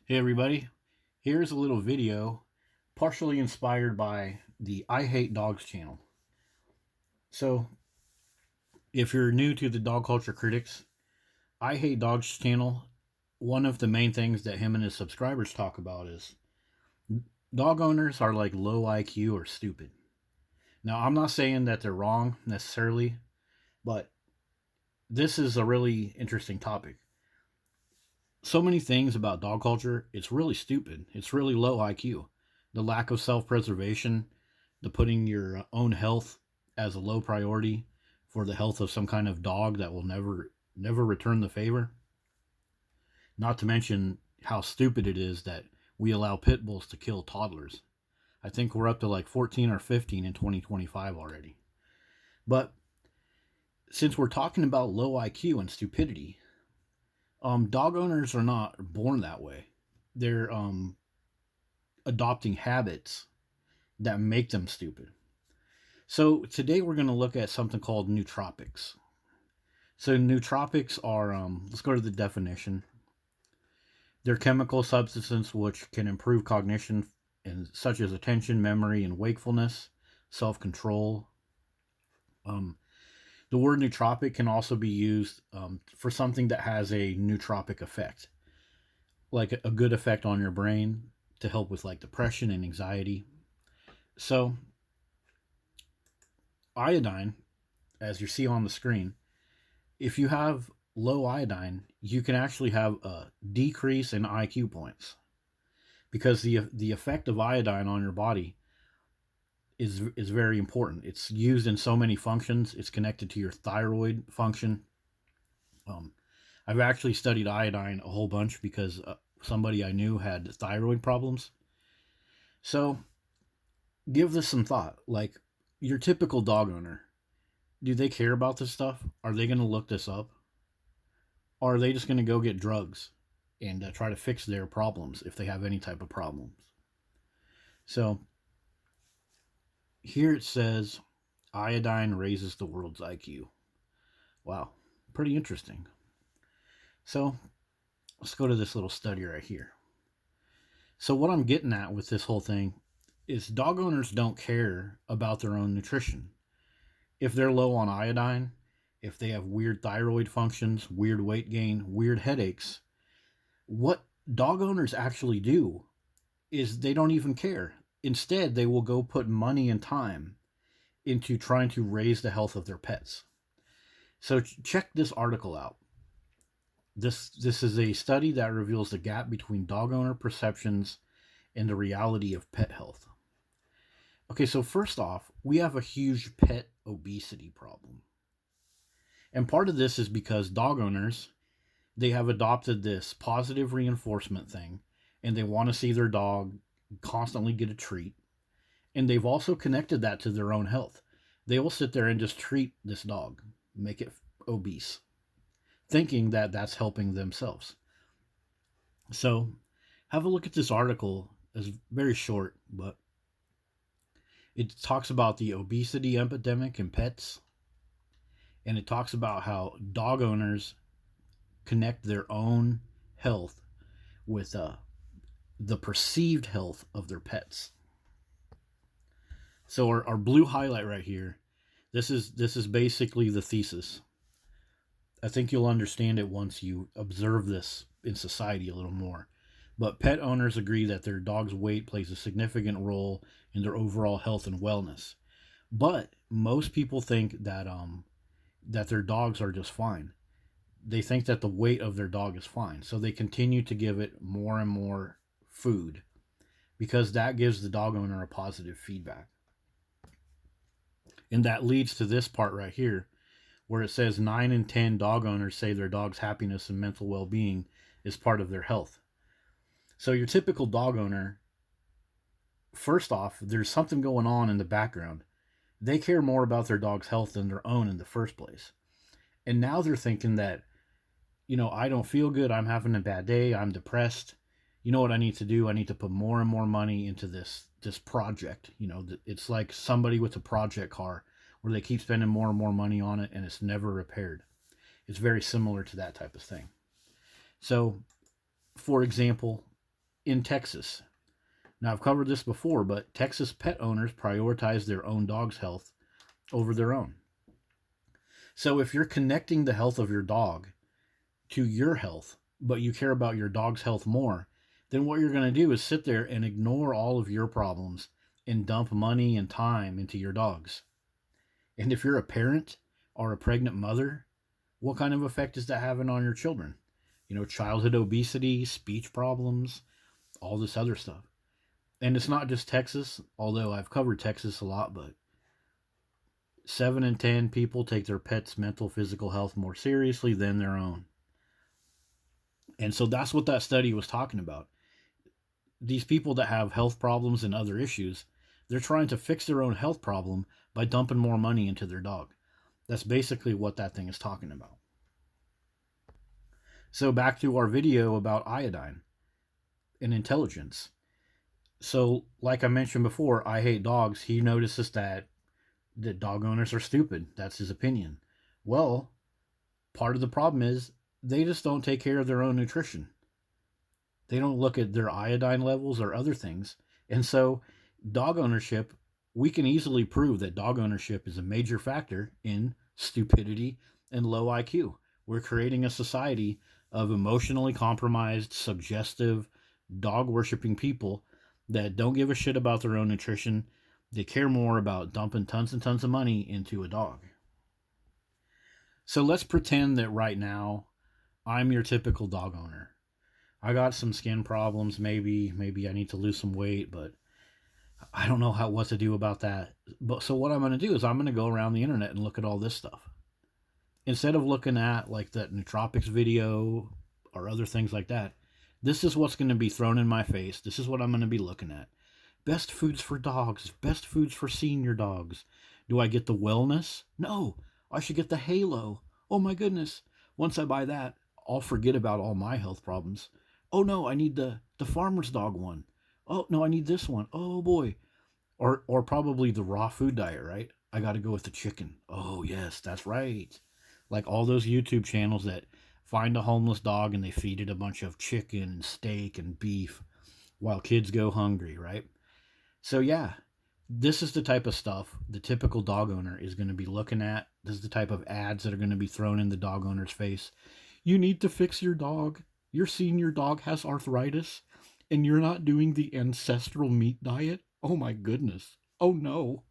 Hey everybody, here's a little video partially inspired by the I Hate Dogs channel. So, if you're new to the dog culture critics, I Hate Dogs channel, one of the main things that him and his subscribers talk about is dog owners are like low IQ or stupid. Now, I'm not saying that they're wrong necessarily, but this is a really interesting topic. So many things about dog culture, it's really stupid. It's really low IQ. The lack of self preservation, the putting your own health as a low priority for the health of some kind of dog that will never return the favor. Not to mention how stupid it is that we allow pit bulls to kill toddlers. I think we're up to like 14 or 15 in 2025 already. But since we're talking about low IQ and stupidity, dog owners are not born that way. They're adopting habits that make them stupid. So today we're going to look at something called nootropics. So nootropics are, let's go to the definition. They're chemical substances which can improve cognition, and such as attention, memory, and wakefulness, self-control. Um, the word nootropic can also be used for something that has a nootropic effect, like a good effect on your brain to help with like depression and anxiety. So iodine, as you see on the screen, if you have low iodine, you can actually have a decrease in IQ points because the effect of iodine on your body is very important. It's used in so many functions. It's connected to your thyroid function. Um, I've actually studied iodine a whole bunch because somebody I knew had thyroid problems. So give this some thought. Like your typical dog owner, do they care about this stuff? Are they going to look this up? Or are they just going to go get drugs and try to fix their problems if they have any type of problems? So here it says iodine raises the world's IQ. Wow, pretty interesting. So let's go to this little study right here. So, what I'm getting at with this whole thing is dog owners don't care about their own nutrition. If they're low on iodine, if they have weird thyroid functions, weird weight gain, weird headaches, what dog owners actually do is they don't even care. Instead, they will go put money and time into trying to raise the health of their pets. So check this article out. This is a study that reveals the gap between dog owner perceptions and the reality of pet health. Okay, so first off, we have a huge pet obesity problem. And part of this is because dog owners, they have adopted this positive reinforcement thing and they want to see their dog constantly get a treat. And they've also connected that to their own health. They will sit there and just treat this dog, make it obese, thinking that that's helping themselves. So, have a look at this article. It's very short, but it talks about the obesity epidemic in pets, and it talks about how dog owners connect their own health with the perceived health of their pets. So our blue highlight right here, this is basically the thesis. I think you'll understand it once you observe this in society a little more. But pet owners agree that their dog's weight plays a significant role in their overall health and wellness. But most people think that their dogs are just fine. They think that the weight of their dog is fine. So they continue to give it more and more food because that gives the dog owner a positive feedback. And that leads to this part right here where it says 9 in 10 dog owners say their dog's happiness and mental well being is part of their health. So, your typical dog owner, first off, there's something going on in the background. They care more about their dog's health than their own in the first place. And now they're thinking that, I don't feel good. I'm having a bad day. I'm depressed. You know what I need to do? I need to put more and more money into this project. It's like somebody with a project car where they keep spending more and more money on it and it's never repaired. It's very similar to that type of thing. So, for example, in Texas. Now, I've covered this before, but Texas pet owners prioritize their own dog's health over their own. So if you're connecting the health of your dog to your health, but you care about your dog's health more, then what you're going to do is sit there and ignore all of your problems and dump money and time into your dog's. And if you're a parent or a pregnant mother, what kind of effect is that having on your children? Childhood obesity, speech problems, all this other stuff. And it's not just Texas, although I've covered Texas a lot, but 7 in 10 people take their pets' mental, physical health more seriously than their own. And so that's what that study was talking about. These people that have health problems and other issues, they're trying to fix their own health problem by dumping more money into their dog. That's basically what that thing is talking about. So back to our video about iodine and intelligence. So like I mentioned before, I Hate Dogs, he notices that dog owners are stupid. That's his opinion. Well, part of the problem is they just don't take care of their own nutrition. They don't look at their iodine levels or other things. And so dog ownership, we can easily prove that dog ownership is a major factor in stupidity and low IQ. We're creating a society of emotionally compromised, suggestive, dog-worshipping people that don't give a shit about their own nutrition. They care more about dumping tons and tons of money into a dog. So let's pretend that right now I'm your typical dog owner. I got some skin problems, maybe I need to lose some weight, but I don't know what to do about that. But so what I'm going to do is I'm going to go around the internet and look at all this stuff. Instead of looking at like that Nootropics video or other things like that, this is what's going to be thrown in my face. This is what I'm going to be looking at. Best foods for dogs, best foods for senior dogs. Do I get the wellness? No, I should get the halo. Oh my goodness. Once I buy that, I'll forget about all my health problems. Oh no, I need the farmer's dog one. Oh no, I need this one. Oh boy. Or probably the raw food diet, right? I got to go with the chicken. Oh yes, that's right. Like all those YouTube channels that find a homeless dog and they feed it a bunch of chicken and steak and beef while kids go hungry, right? So yeah, this is the type of stuff the typical dog owner is going to be looking at. This is the type of ads that are going to be thrown in the dog owner's face. You need to fix your dog. Your senior dog has arthritis and you're not doing the ancestral meat diet. Oh my goodness. Oh no.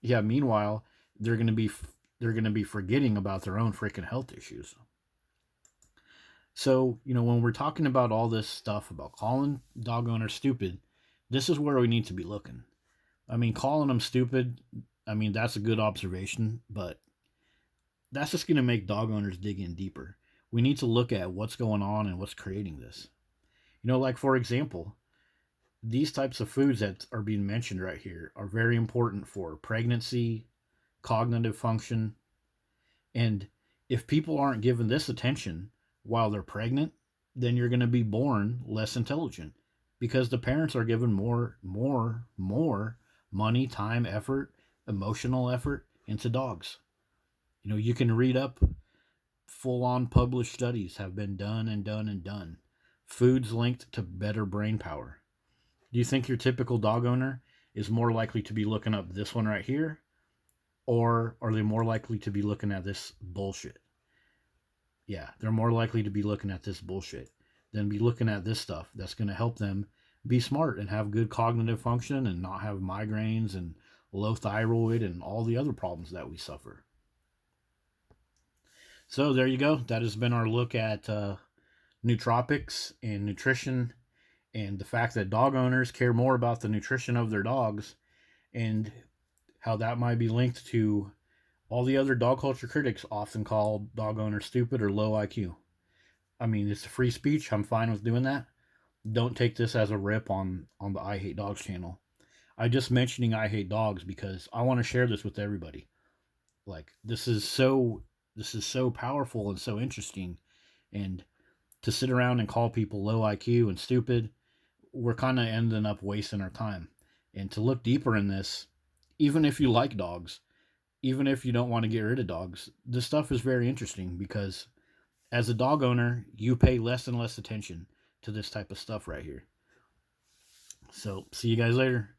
Yeah, meanwhile, they're going to be forgetting about their own freaking health issues. So, when we're talking about all this stuff about calling dog owners stupid, this is where we need to be looking. I mean, calling them stupid, that's a good observation, but that's just going to make dog owners dig in deeper. We need to look at what's going on and what's creating this. Like for example, these types of foods that are being mentioned right here are very important for pregnancy, cognitive function, and if people aren't given this attention while they're pregnant, then you're going to be born less intelligent because the parents are given more money, time, effort, emotional effort into dogs. You can read up full-on published studies have been done and done and done. Foods linked to better brain power. Do you think your typical dog owner is more likely to be looking up this one right here? Or are they more likely to be looking at this bullshit? Yeah, they're more likely to be looking at this bullshit than be looking at this stuff that's going to help them be smart and have good cognitive function and not have migraines and low thyroid and all the other problems that we suffer. So there you go. That has been our look at nootropics and nutrition and the fact that dog owners care more about the nutrition of their dogs and how that might be linked to all the other dog culture critics often call dog owners stupid or low IQ. It's free speech. I'm fine with doing that. Don't take this as a rip on the I Hate Dogs channel. I'm just mentioning I Hate Dogs because I want to share this with everybody. Like, this is so powerful and so interesting. And to sit around and call people low IQ and stupid, we're kind of ending up wasting our time. And to look deeper in this, even if you like dogs, even if you don't want to get rid of dogs, this stuff is very interesting because as a dog owner, you pay less and less attention to this type of stuff right here. So, see you guys later.